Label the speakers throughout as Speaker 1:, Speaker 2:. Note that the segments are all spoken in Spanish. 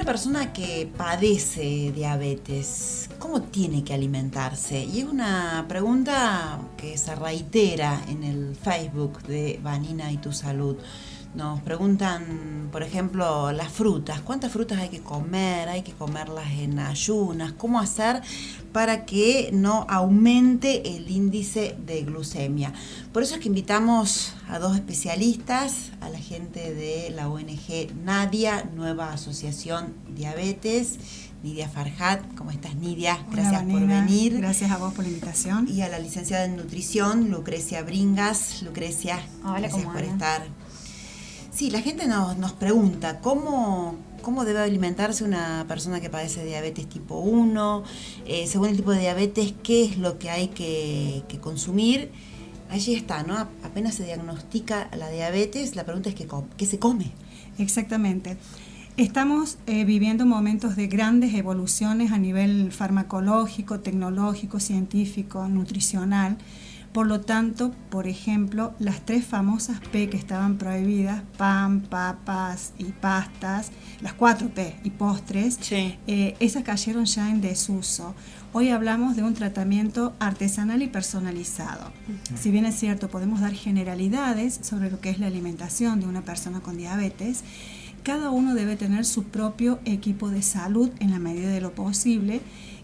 Speaker 1: Una persona que padece diabetes, ¿cómo tiene que alimentarse? Y es una pregunta que se reitera en el Facebook de Vanina y tu Salud. Nos preguntan, por ejemplo, las frutas. ¿Cuántas frutas hay que comer? ¿Hay que comerlas en ayunas? ¿Cómo hacer para que no aumente el índice de glucemia? Por eso es que invitamos a dos especialistas, a la gente de la ONG Nadia, Nueva Asociación Diabetes, Nidia Farhat. ¿Cómo estás, Nidia? Gracias por venir.
Speaker 2: Gracias a vos por la invitación.
Speaker 1: Y a la licenciada en nutrición, Lucrecia Bringas. Lucrecia, gracias por estar. Sí, la gente nos pregunta cómo debe alimentarse una persona que padece diabetes tipo 1, según el tipo de diabetes, qué es lo que hay que consumir. Allí está, ¿no? Apenas se diagnostica la diabetes, la pregunta es ¿qué se come?
Speaker 2: Exactamente. Estamos viviendo momentos de grandes evoluciones a nivel farmacológico, tecnológico, científico, nutricional. Por lo tanto, por ejemplo, las 3 famosas P que estaban prohibidas, pan, papas y pastas, las 4 P y postres, sí. Esas cayeron ya en desuso. Hoy hablamos de un tratamiento artesanal y personalizado. Uh-huh. Si bien es cierto, podemos dar generalidades sobre lo que es la alimentación de una persona con diabetes, cada uno debe tener su propio equipo de salud en la medida de lo posible,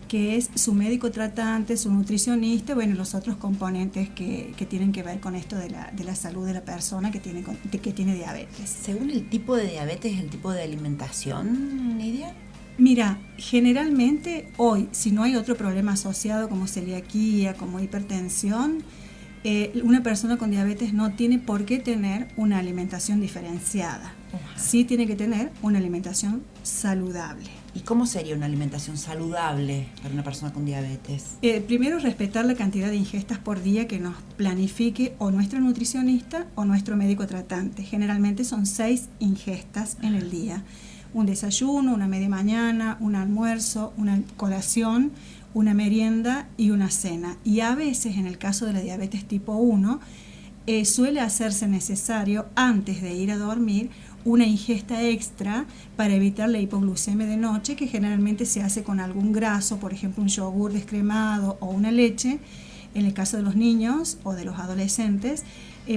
Speaker 2: que es su médico tratante, su nutricionista, bueno, los otros componentes que tienen que ver con esto de la salud de la persona que tiene diabetes.
Speaker 1: ¿Según el tipo de diabetes, el tipo de alimentación, Nidia?
Speaker 2: Mira, generalmente hoy, si no hay otro problema asociado como celiaquía, como hipertensión, una persona con diabetes no tiene por qué tener una alimentación diferenciada. Sí tiene que tener una alimentación saludable.
Speaker 1: ¿Y cómo sería una alimentación saludable para una persona con diabetes?
Speaker 2: Primero, respetar la cantidad de ingestas por día que nos planifique o nuestro nutricionista o nuestro médico tratante. Generalmente son 6 ingestas en el día. Un desayuno, una media mañana, un almuerzo, una colación, una merienda y una cena. Y a veces, en el caso de la diabetes tipo 1, suele hacerse necesario, antes de ir a dormir, una ingesta extra para evitar la hipoglucemia de noche, que generalmente se hace con algún graso, por ejemplo un yogur descremado o una leche, en el caso de los niños o de los adolescentes,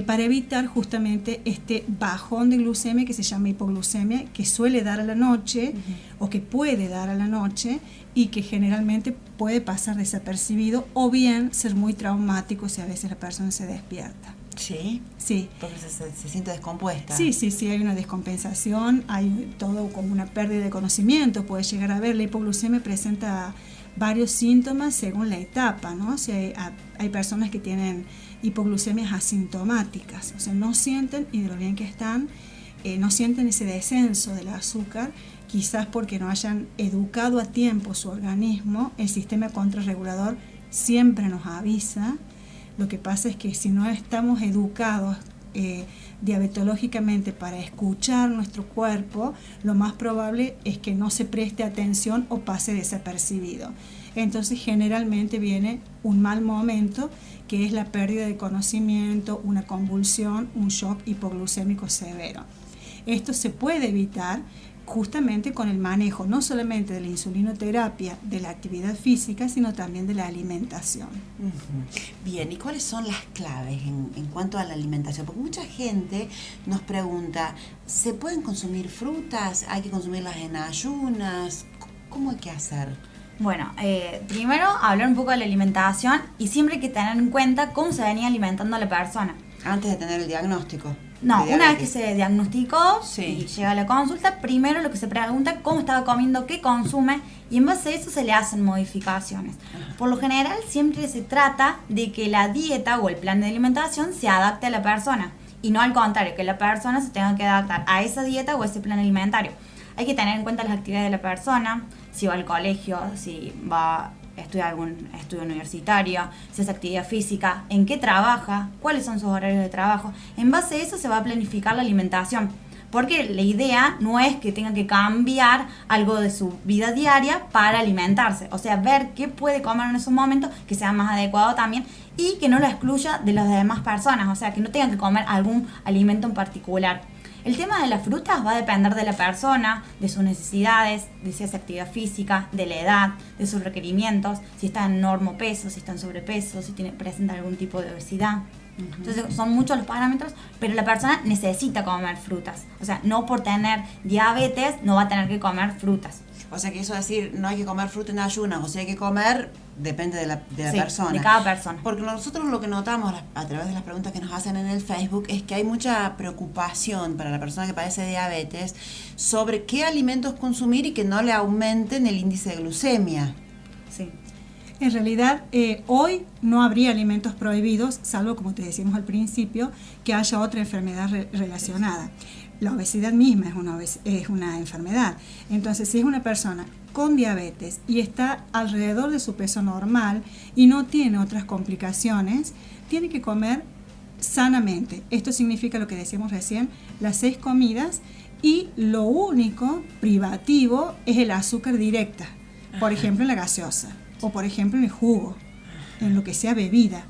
Speaker 2: para evitar justamente este bajón de glucemia que se llama hipoglucemia, que suele dar a la noche, uh-huh, o que puede dar a la noche y que generalmente puede pasar desapercibido o bien ser muy traumático si a veces la persona se despierta.
Speaker 1: ¿Sí?
Speaker 2: Sí.
Speaker 1: Porque se siente descompuesta.
Speaker 2: Sí, hay una descompensación, hay todo como una pérdida de conocimiento, puede llegar a ver. La hipoglucemia presenta varios síntomas según la etapa, ¿no? O sea, hay personas que tienen hipoglucemias asintomáticas, o sea, no sienten, y de lo bien que están, no sienten ese descenso del azúcar, quizás porque no hayan educado a tiempo su organismo. El sistema contrarregulador siempre nos avisa. Lo que pasa es que si no estamos educados diabetológicamente para escuchar nuestro cuerpo, lo más probable es que no se preste atención o pase desapercibido. Entonces generalmente viene un mal momento, que es la pérdida de conocimiento, una convulsión, un shock hipoglucémico severo. Esto se puede evitar justamente con el manejo no solamente de la insulinoterapia, de la actividad física, sino también de la alimentación.
Speaker 1: Uh-huh. Bien, ¿y cuáles son las claves en cuanto a la alimentación? Porque mucha gente nos pregunta, ¿se pueden consumir frutas? ¿Hay que consumirlas en ayunas? ¿Cómo hay que hacer?
Speaker 3: Bueno, primero hablar un poco de la alimentación y siempre hay que tener en cuenta cómo se venía alimentando la persona.
Speaker 1: Antes de tener el diagnóstico.
Speaker 3: No, una vez que se diagnosticó,
Speaker 1: sí,
Speaker 3: y llega a la consulta, primero lo que se pregunta cómo estaba comiendo, qué consume, y en base a eso se le hacen modificaciones. Ajá. Por lo general siempre se trata de que la dieta o el plan de alimentación se adapte a la persona, y no al contrario, que la persona se tenga que adaptar a esa dieta o a ese plan alimentario. Hay que tener en cuenta las actividades de la persona, si va al colegio, si va estudia algún estudio universitario, si hace actividad física, en qué trabaja, cuáles son sus horarios de trabajo. En base a eso se va a planificar la alimentación, porque la idea no es que tenga que cambiar algo de su vida diaria para alimentarse, o sea, ver qué puede comer en esos momentos que sea más adecuado también y que no lo excluya de las demás personas, o sea, que no tenga que comer algún alimento en particular. El tema de las frutas va a depender de la persona, de sus necesidades, de si hace actividad física, de la edad, de sus requerimientos, si está en normopeso, si está en sobrepeso, si presenta algún tipo de obesidad. Entonces son muchos los parámetros, pero la persona necesita comer frutas. O sea, no por tener diabetes no va a tener que comer frutas.
Speaker 1: O sea que eso es decir, no hay que comer fruta en ayunas, o sea, hay que comer, depende de la
Speaker 3: Sí,
Speaker 1: persona.
Speaker 3: de cada persona.
Speaker 1: Porque nosotros lo que notamos a través de las preguntas que nos hacen en el Facebook es que hay mucha preocupación para la persona que padece diabetes sobre qué alimentos consumir y que no le aumenten el índice de glucemia.
Speaker 3: Sí.
Speaker 2: En realidad, hoy no habría alimentos prohibidos, salvo, como te decíamos al principio, que haya otra enfermedad relacionada. La obesidad misma es una enfermedad. Entonces, si es una persona con diabetes y está alrededor de su peso normal y no tiene otras complicaciones, tiene que comer sanamente. Esto significa lo que decíamos recién, las 6 comidas, y lo único privativo es el azúcar directa, por ejemplo en la gaseosa, o por ejemplo en el jugo, en lo que sea bebida.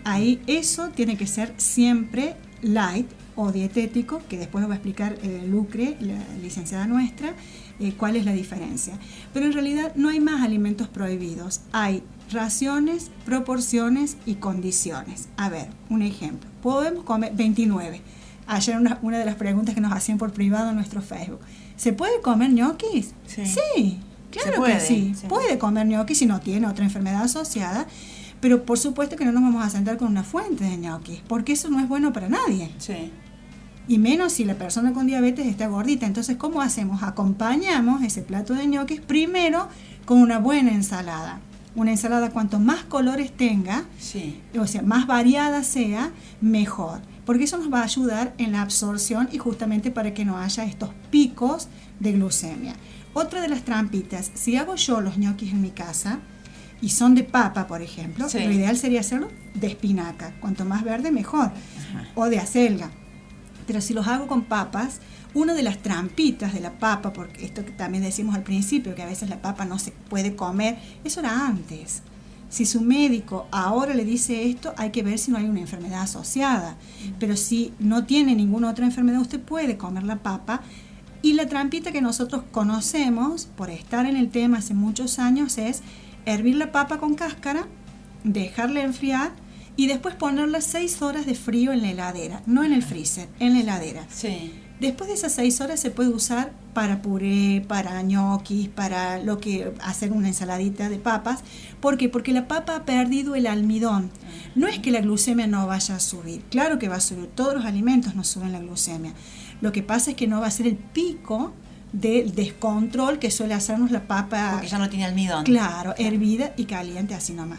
Speaker 2: Ahí eso tiene que ser siempre light o dietético, que después nos va a explicar Lucre, la licenciada nuestra, cuál es la diferencia. Pero en realidad no hay más alimentos prohibidos, hay raciones, proporciones y condiciones. A ver, un ejemplo, podemos comer 29. Ayer una de las preguntas que nos hacían por privado en nuestro Facebook, ¿se puede comer ñoquis? Sí, claro que sí, puede comer ñoquis si no tiene otra enfermedad asociada. Pero por supuesto que no nos vamos a sentar con una fuente de ñoquis, porque eso no es bueno para nadie.
Speaker 1: Sí.
Speaker 2: Y menos si la persona con diabetes está gordita. Entonces, ¿cómo hacemos? Acompañamos ese plato de ñoquis primero con una buena ensalada. Una ensalada cuanto más colores tenga,
Speaker 1: Sí.
Speaker 2: o sea, más variada sea, mejor. Porque eso nos va a ayudar en la absorción y justamente para que no haya estos picos de glucemia. Otra de las trampitas, si hago yo los ñoquis en mi casa, y son de papa, por ejemplo,
Speaker 1: Sí.
Speaker 2: lo ideal sería hacerlo de espinaca. Cuanto más verde, mejor.
Speaker 1: Ajá.
Speaker 2: O de acelga. Pero si los hago con papas, una de las trampitas de la papa, porque esto que también decimos al principio, que a veces la papa no se puede comer, eso era antes. Si su médico ahora le dice esto, hay que ver si no hay una enfermedad asociada. Pero si no tiene ninguna otra enfermedad, usted puede comer la papa. Y la trampita que nosotros conocemos, por estar en el tema hace muchos años, es hervir la papa con cáscara, dejarla enfriar y después ponerla 6 horas de frío en la heladera, no en el freezer, en la heladera.
Speaker 1: Sí.
Speaker 2: Después de esas 6 horas se puede usar para puré, para ñoquis, para lo que hacer una ensaladita de papas. ¿Por qué? Porque la papa ha perdido el almidón. No es que la glucemia no vaya a subir, claro que va a subir, todos los alimentos nos suben la glucemia. Lo que pasa es que no va a ser el pico del descontrol que suele hacernos la papa.
Speaker 1: Porque ya no tiene almidón.
Speaker 2: Claro, hervida y caliente así nomás.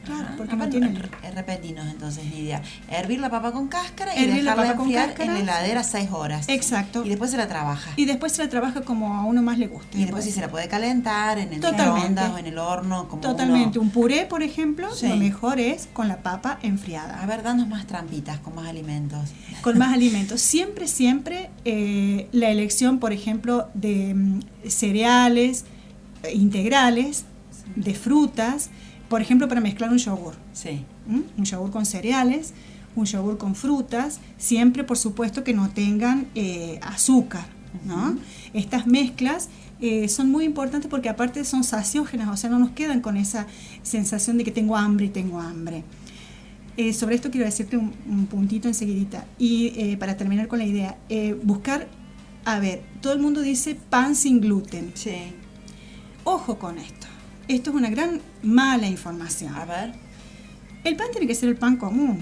Speaker 2: Claro, porque no tiene.
Speaker 1: Repetinos entonces, Lidia. Hervir la papa con cáscara y
Speaker 2: Hervir la
Speaker 1: dejarla
Speaker 2: papa con
Speaker 1: enfriar
Speaker 2: cáscara.
Speaker 1: en la heladera 6 horas.
Speaker 2: Exacto.
Speaker 1: Y después se la trabaja.
Speaker 2: Y después se la trabaja como a uno más le guste.
Speaker 1: Y después si se la puede calentar en el
Speaker 2: Totalmente.
Speaker 1: microondas o en el horno. Como
Speaker 2: Totalmente.
Speaker 1: uno.
Speaker 2: Un puré, por ejemplo,
Speaker 1: Sí.
Speaker 2: lo mejor es con la papa enfriada.
Speaker 1: A ver, danos más trampitas con más alimentos.
Speaker 2: Con más alimentos. Siempre, la elección, por ejemplo, de cereales integrales, de frutas, por ejemplo, para mezclar un yogur.
Speaker 1: Sí.
Speaker 2: Un yogur con cereales, un yogur con frutas, siempre, por supuesto, que no tengan azúcar, ¿no? Estas mezclas son muy importantes porque aparte son saciógenas, o sea, no nos quedan con esa sensación de que tengo hambre. Sobre esto quiero decirte un puntito enseguidita. Y para terminar con la idea, buscar, a ver, todo el mundo dice pan sin gluten.
Speaker 1: Sí.
Speaker 2: Ojo con esto. Esto es una gran mala información.
Speaker 1: A ver.
Speaker 2: El pan tiene que ser el pan común,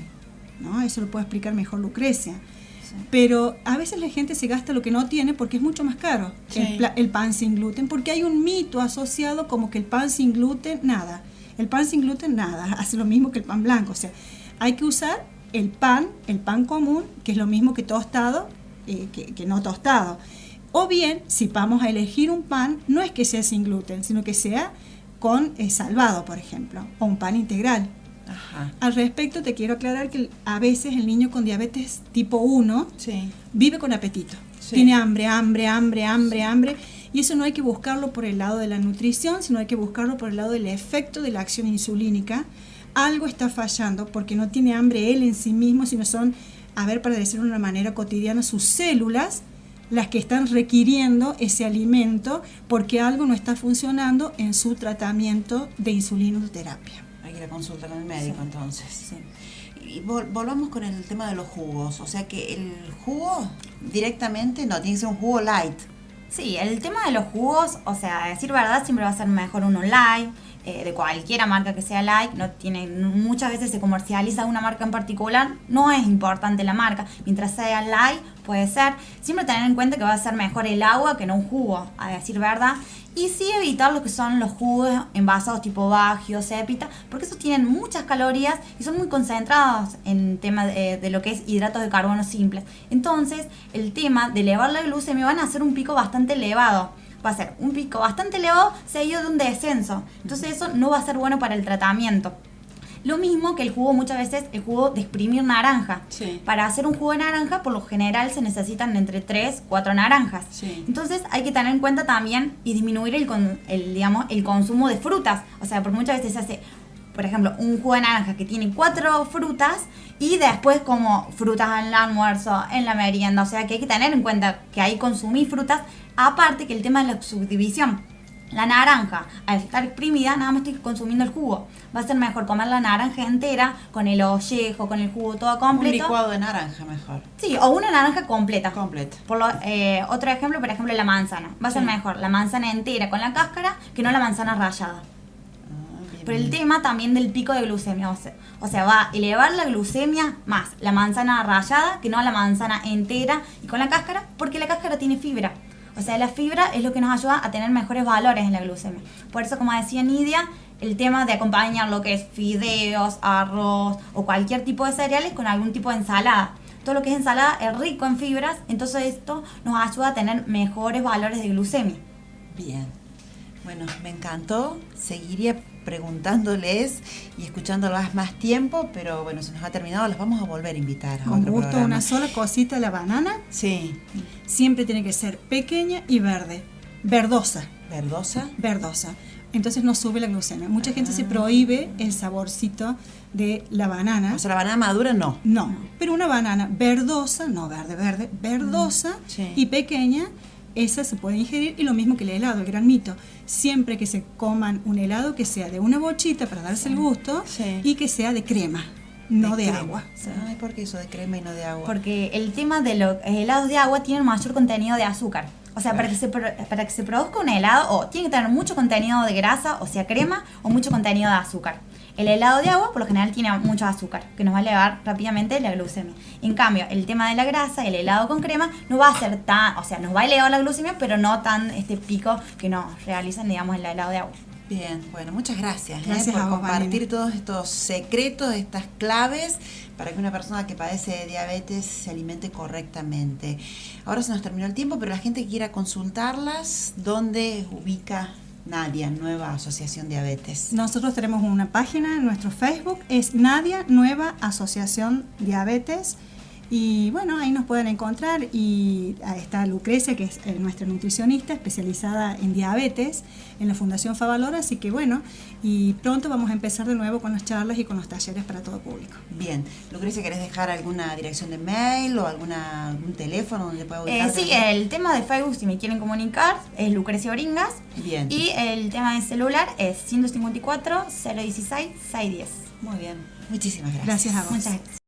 Speaker 2: ¿no? Eso lo puede explicar mejor Lucrecia.
Speaker 3: Sí.
Speaker 2: Pero a veces la gente se gasta lo que no tiene porque es mucho más caro
Speaker 1: Sí.
Speaker 2: el pan sin gluten, porque hay un mito asociado como que el pan sin gluten, nada. El pan sin gluten, nada. Hace lo mismo que el pan blanco. O sea, hay que usar el pan común, que es lo mismo que tostado, que no tostado. O bien, si vamos a elegir un pan, no es que sea sin gluten, sino que sea con salvado, por ejemplo, o un pan integral.
Speaker 1: Ajá.
Speaker 2: Al respecto, te quiero aclarar que a veces el niño con diabetes tipo 1
Speaker 1: Sí.
Speaker 2: vive con apetito.
Speaker 1: Sí.
Speaker 2: Tiene hambre, y eso no hay que buscarlo por el lado de la nutrición, sino hay que buscarlo por el lado del efecto de la acción insulínica. Algo está fallando porque no tiene hambre él en sí mismo, sino son a ver, para decirlo de una manera cotidiana, sus células, las que están requiriendo ese alimento porque algo no está funcionando en su tratamiento de insulinoterapia.
Speaker 1: Hay que ir a consultar al médico,
Speaker 3: Sí.
Speaker 1: entonces.
Speaker 3: Sí.
Speaker 1: Y volvamos con el tema de los jugos. O sea que el jugo directamente no, tiene que ser un jugo light.
Speaker 3: Sí, el tema de los jugos, o sea, a decir verdad, siempre va a ser mejor uno light, de cualquiera marca que sea light. No tiene, muchas veces se comercializa una marca en particular, no es importante la marca, mientras sea light puede ser. Siempre tener en cuenta que va a ser mejor el agua que no un jugo, a decir verdad. Y sí evitar lo que son los jugos envasados tipo Bagio, Cepita, porque esos tienen muchas calorías y son muy concentrados en tema de lo que es hidratos de carbono simples. Entonces, el tema de elevar la glucemia van a hacer un pico bastante elevado. Va a ser un pico bastante elevado seguido de un descenso. Entonces eso no va a ser bueno para el tratamiento. Lo mismo que el jugo, muchas veces el jugo de exprimir naranja.
Speaker 1: Sí.
Speaker 3: Para hacer un jugo de naranja, por lo general se necesitan entre 3, 4 naranjas.
Speaker 1: Sí.
Speaker 3: Entonces hay que tener en cuenta también y disminuir el consumo de frutas. O sea, porque muchas veces se hace, por ejemplo, un jugo de naranja que tiene 4 frutas y después como frutas en el almuerzo, en la merienda. O sea, que hay que tener en cuenta que ahí consumir frutas, aparte que el tema de la subdivisión. La naranja, al estar exprimida, nada más estoy consumiendo el jugo. Va a ser mejor comer la naranja entera, con el ollejo, con el jugo todo completo.
Speaker 1: Un licuado de naranja mejor.
Speaker 3: Sí, o una naranja completa.
Speaker 1: Completo.
Speaker 3: Otro ejemplo, por ejemplo, la manzana. Va a ser
Speaker 1: Sí.
Speaker 3: mejor la manzana entera con la cáscara que no la manzana rallada.
Speaker 1: Ah, bien,
Speaker 3: Pero el
Speaker 1: bien.
Speaker 3: tema también del pico de glucemia, o sea, va a elevar la glucemia más la manzana rallada que no la manzana entera y con la cáscara, porque la cáscara tiene fibra. O sea, la fibra es lo que nos ayuda a tener mejores valores en la glucemia. Por eso, como decía Nidia, el tema de acompañar lo que es fideos, arroz o cualquier tipo de cereales con algún tipo de ensalada. Todo lo que es ensalada es rico en fibras, entonces esto nos ayuda a tener mejores valores de glucemia.
Speaker 1: Bien. Bueno, me encantó. Seguiría preguntándoles y escuchándolas más tiempo, pero bueno, se nos ha terminado. Las vamos a volver a invitar a
Speaker 2: Con
Speaker 1: otro
Speaker 2: gusto,
Speaker 1: programa.
Speaker 2: una sola cosita, la banana
Speaker 1: Sí.
Speaker 2: siempre tiene que ser pequeña y verde, verdosa.
Speaker 1: ¿Verdosa?
Speaker 2: Entonces no sube la glucemia. Mucha gente se prohíbe el saborcito de la banana.
Speaker 1: O sea, la banana madura no.
Speaker 2: No, pero una banana verdosa, no verde, verdosa
Speaker 1: Sí.
Speaker 2: y pequeña, esa se puede ingerir, y lo mismo que el helado, el gran mito. Siempre que se coman un helado, que sea de una bochita para darse el gusto,
Speaker 1: Sí.
Speaker 2: y que sea de crema, no de
Speaker 1: crema.
Speaker 2: agua.
Speaker 1: Ay, ¿por qué eso de crema y no de agua?
Speaker 3: Porque el tema de los helados de agua tienen mayor contenido de azúcar. O sea, para que se produzca un helado, o tiene que tener mucho contenido de grasa, o sea, crema, o mucho contenido de azúcar. El helado de agua, por lo general, tiene mucho azúcar, que nos va a elevar rápidamente la glucemia. En cambio, el tema de la grasa, el helado con crema, no va a ser tan, o sea, nos va a elevar la glucemia, pero no tan este pico que nos realizan, digamos, el helado de agua.
Speaker 1: Bien, bueno, muchas gracias,
Speaker 2: Gracias
Speaker 1: por
Speaker 2: a vos,
Speaker 1: compartir
Speaker 2: Vanina.
Speaker 1: todos estos secretos, estas claves para que una persona que padece de diabetes se alimente correctamente. Ahora se nos terminó el tiempo, pero la gente que quiera consultarlas, ¿dónde ubica Nadia, Nueva Asociación Diabetes?
Speaker 2: Nosotros tenemos una página en nuestro Facebook, es Nadia Nueva Asociación Diabetes. Y bueno, ahí nos pueden encontrar, y ahí está Lucrecia, que es nuestra nutricionista especializada en diabetes en la Fundación Favalor, así que bueno, y pronto vamos a empezar de nuevo con las charlas y con los talleres para todo público.
Speaker 1: Bien, Lucrecia, ¿querés dejar alguna dirección de mail o algún teléfono donde pueda ubicar?
Speaker 3: Sí, el tema de Facebook, si me quieren comunicar, es Lucrecia Oringas.
Speaker 1: Bien.
Speaker 3: Y el tema de celular es 154 016 610.
Speaker 1: Muy bien, muchísimas gracias.
Speaker 2: Gracias a vos.
Speaker 3: Muchas gracias.